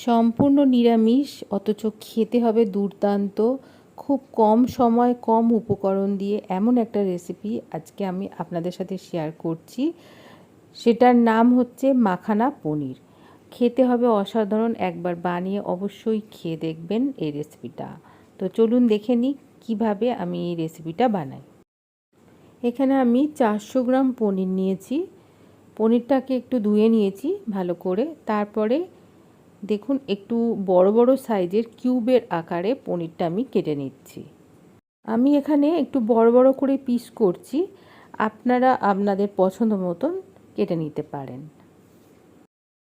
সম্পূর্ণ নিরামিষ অথচ খেতে হবে দুর্দান্ত। খুব কম সময় কম উপকরণ দিয়ে এমন একটা রেসিপি আজকে আমি আপনাদের সাথে শেয়ার করছি। সেটার নাম হচ্ছে মাখানা পনির। খেতে হবে অসাধারণ, একবার বানিয়ে অবশ্যই খেয়ে দেখবেন এই রেসিপিটা। তো চলুন দেখে নিই কীভাবে আমি এই রেসিপিটা বানাই। এখানে আমি 400 গ্রাম পনির নিয়েছি। পনিরটাকে একটু ধুয়ে নিয়েছি ভালো করে। তারপরে দেখুন একটু বড় বড় সাইজের কিউবের আকারে পনিরটা আমি কেটে নিচ্ছি। আমি এখানে একটু বড় বড় করে পিস করছি, আপনারা আপনাদের পছন্দ মতন কেটে নিতে পারেন।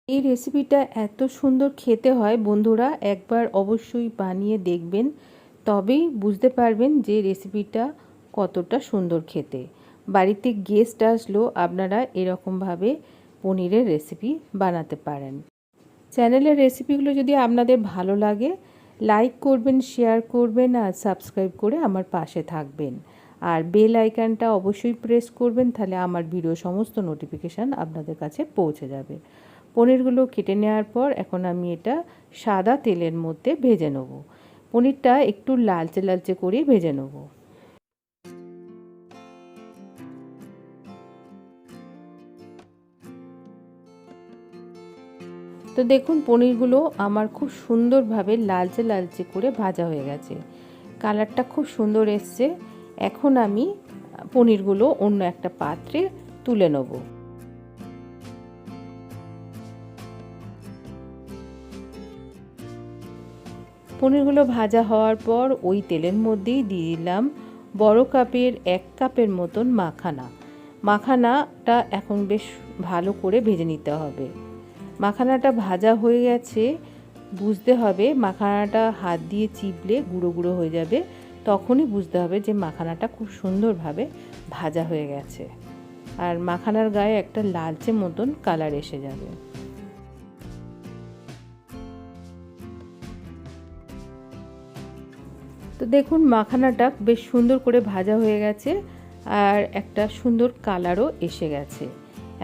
এই রেসিপিটা এত সুন্দর খেতে হয় বন্ধুরা, একবার অবশ্যই বানিয়ে দেখবেন, তবেই বুঝতে পারবেন যে রেসিপিটা কতটা সুন্দর খেতে। বাড়িতে গেস্ট আসলেও আপনারা এরকমভাবে পনিরের রেসিপি বানাতে পারেন। চ্যানেলের রেসিপিগুলো যদি আপনাদের ভালো লাগে, লাইক করবেন, শেয়ার করবেন আর সাবস্ক্রাইব করে আমার পাশে থাকবেন। আর বেল আইকনটা অবশ্যই প্রেস করবেন, তাহলে আমার ভিডিও সমস্ত নোটিফিকেশান আপনাদের কাছে পৌঁছে যাবে। পনিরগুলো কেটে নেওয়ার পর এখন আমি এটা সাদা তেলের মধ্যে ভেজে নেব। পনিরটা একটু লালচে লালচে করে ভেজে নেব। তো দেখুন পনিরগুলো আমার খুব সুন্দরভাবে লালচে লালচে করে ভাজা হয়ে গেছে, কালারটা খুব সুন্দর এসছে। এখন আমি পনিরগুলো অন্য একটা পাত্রে তুলে নেব। পনিরগুলো ভাজা হওয়ার পর ওই তেলের মধ্যেই দিয়ে দিলাম বড় কাপের 1 কাপের মতন মাখানা। মাখানাটা এখন বেশ ভালো করে ভেজে নিতে হবে। মাখানাটা ভাজা হয়ে গেছে, বুঝতে হবে মাখানাটা হাত দিয়ে চিপলে গুঁড়ো গুঁড়ো হয়ে যাবে, তখনই বুঝতে হবে যে মাখানাটা খুব সুন্দরভাবে ভাজা হয়ে গেছে। আর মাখানার গায়ে একটা লালচে মতন কালার এসে যাবে। তো দেখুন মাখানাটা বেশ সুন্দর করে ভাজা হয়ে গেছে আর একটা সুন্দর কালারও এসে গেছে।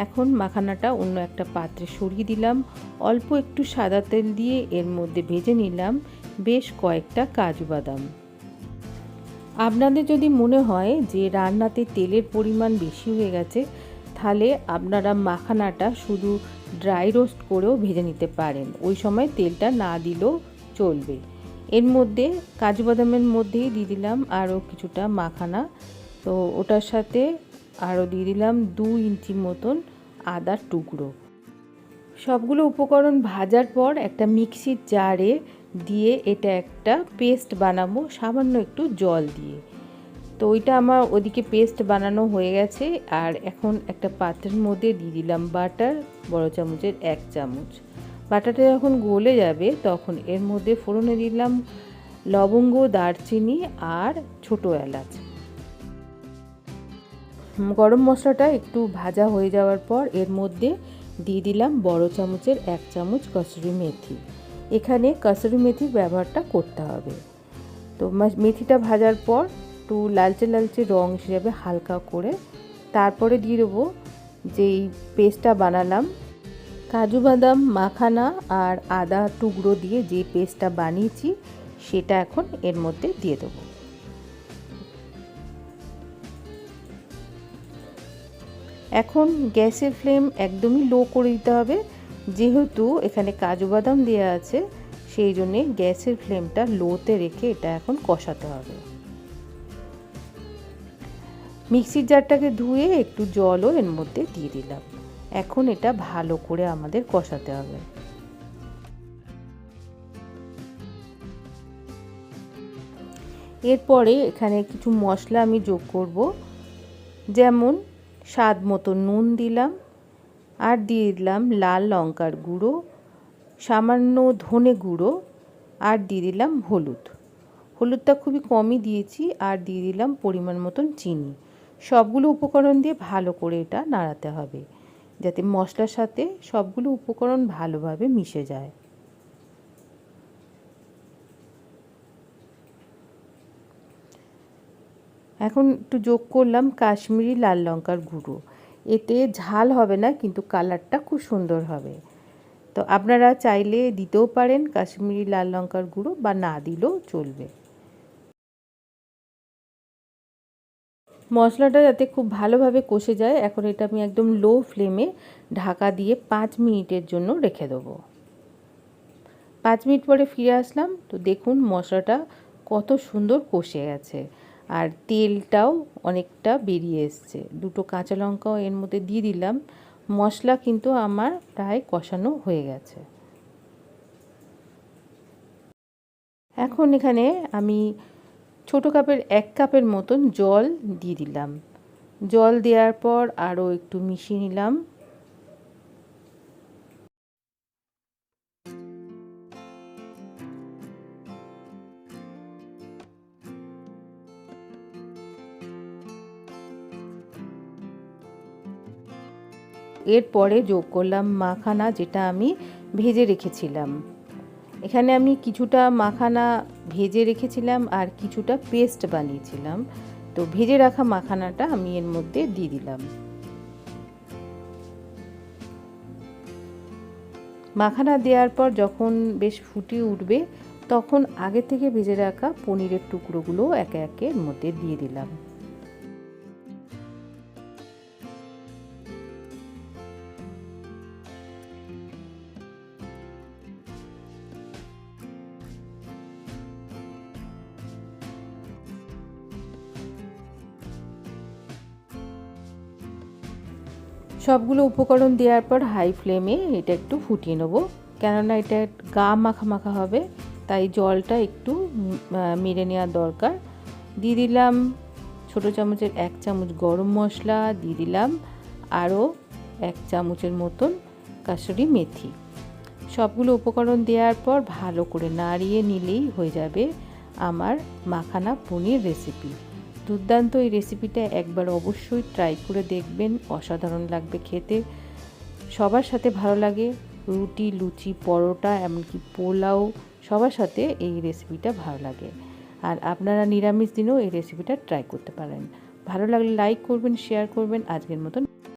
এখন মাখানাটা অন্য একটা পাত্রে সরিয়ে দিলাম। অল্প একটু সাদা তেল দিয়ে এর মধ্যে ভেজে নিলাম বেশ কয়েকটা কাজু বাদাম। আপনাদের যদি মনে হয় যে রান্নাতে তেলের পরিমাণ বেশি হয়ে গেছে, তাহলে আপনারা মাখানাটা শুধু ড্রাই রোস্ট করেও ভেজে নিতে পারেন, ওই সময় তেলটা না দিলেও চলবে। এর মধ্যে কাজু বাদামের মধ্যেই দিয়ে দিলাম আরও কিছুটা মাখানা। তো ওটার সাথে আরও দিয়ে দিলাম 2 ইঞ্চি মতন আদার টুকরো। সবগুলো উপকরণ ভাজার পর একটা মিক্সির জারে দিয়ে এটা একটা পেস্ট বানাবো সামান্য একটু জল দিয়ে। তো ওইটা আমার ওদিকে পেস্ট বানানো হয়ে গেছে। আর এখন একটা পাত্রের মধ্যে দিয়ে দিলাম বাটার, বড় চামচের 1 চামচ। বাটারটা যখন গলে যাবে তখন এর মধ্যে ফোড়নে দিলাম লবঙ্গ, দারচিনি আর ছোটো এলাচ। গরম মশলাটা একটু ভাজা হয়ে যাওয়ার পর এর মধ্যে দিয়ে দিলাম বড় চামচের 1 চামচ কসুরি মেথি। এখানে কসুরি মেথির ব্যবহারটা করতে হবে। তো মেথিটা ভাজার পর একটু লালচে লালচে রং হিসেবে হালকা করে তারপরে দিয়ে দেবো যেই পেস্টটা বানালাম, কাজু বাদাম, মাখানা আর আদা টুকরো দিয়ে যে পেস্টটা বানিয়েছি সেটা এখন এর মধ্যে দিয়ে দেবো। এখন গ্যাসের ফ্লেম একদমই লো করে দিতে হবে, যেহেতু এখানে কাজু বাদাম দেওয়া আছে সেই জন্যে গ্যাসের ফ্লেমটা লোতে রেখে এটা এখন কষাতে হবে। মিক্সির জারটাকে ধুয়ে একটু জলও এর মধ্যে দিয়ে দিলাম। এখন এটা ভালো করে আমাদের কষাতে হবে। এরপরে এখানে কিছু মশলা আমি যোগ করব, যেমন স্বাদ মতো নুন দিলাম, আর দিয়ে দিলাম লাল লঙ্কার গুঁড়ো, সামান্য ধনে গুঁড়ো, আর দিয়ে দিলাম হলুদ। হলুদটা খুবই কমই দিয়েছি। আর দিয়ে দিলাম পরিমাণ মতন চিনি। সবগুলো উপকরণ দিয়ে ভালো করে এটা নাড়াতে হবে যাতে মশলার সাথে সবগুলো উপকরণ ভালোভাবে মিশে যায়। এখন একটু যোগ করলাম কাশ্মীরি লাল লঙ্কার গুঁড়ো। এতে ঝাল হবে না, কিন্তু কালারটা খুব সুন্দর হবে। তো আপনারা চাইলে দিতেও পারেন কাশ্মীরি লাল লঙ্কার গুঁড়ো, বা না দিলেও চলবে। মশলাটা যাতে খুব ভালোভাবে কষে যায়, এখন এটা আমি একদম লো ফ্লেমে ঢাকা দিয়ে 5 মিনিটের জন্য রেখে দেবো। 5 মিনিট পরে ফিরে আসলাম, তো দেখুন মশলাটা কত সুন্দর কষে গেছে আর তেলটাও অনেকটা বেরিয়ে এসছে। 2টো কাঁচা লঙ্কাও এর মধ্যে দিয়ে দিলাম। মশলা কিন্তু আমার প্রায় কষানো হয়ে গেছে। এখন এখানে আমি ছোটো কাপের 1 কাপের মতন জল দিয়ে দিলাম। জল দেওয়ার পর আরও একটু মিশিয়ে নিলাম। এরপরে যোগ করলাম মাখানা, যেটা আমি ভেজে রেখেছিলাম। এখানে আমি কিছুটা মাখানা ভেজে রেখেছিলাম আর কিছুটা পেস্ট বানিয়েছিলাম। তো ভেজে রাখা মাখানাটা আমি এর মধ্যে দিয়ে দিলাম। মাখানা দেওয়ার পর যখন বেশ ফুটে উঠবে, তখন আগে থেকে ভেজে রাখা পনিরের টুকরোগুলো একে একে এর মধ্যে দিয়ে দিলাম। সবগুলো উপকরণ দেওয়ার পর হাই ফ্লেমে এটা একটু ফুটিয়ে নেব, কেননা এটা গা মাখা মাখা হবে, তাই জলটা একটু মেরে নেওয়া দরকার। দিয়ে দিলাম ছোটো চামচের 1 চামচ গরম মশলা, দিয়ে দিলাম আরও 1 চামচের মতন কাসুরি মেথি। সবগুলো উপকরণ দেওয়ার পর ভালো করে নাড়িয়ে নিলেই হয়ে যাবে আমার মাখানা পনির রেসিপি। দুর্দান্ত এই রেসিপিটা একবার অবশ্যই ট্রাই করে দেখবেন, অসাধারণ লাগবে খেতে। সবার সাথে ভালো লাগে, রুটি, লুচি, পরোটা, এমনকি পোলাও, সবার সাথে এই রেসিপিটা ভালো লাগে। আর আপনারা নিরামিষ দিনেও এই রেসিপিটা ট্রাই করতে পারেন। ভালো লাগলে লাইক করবেন, শেয়ার করবেন। আজকের মতন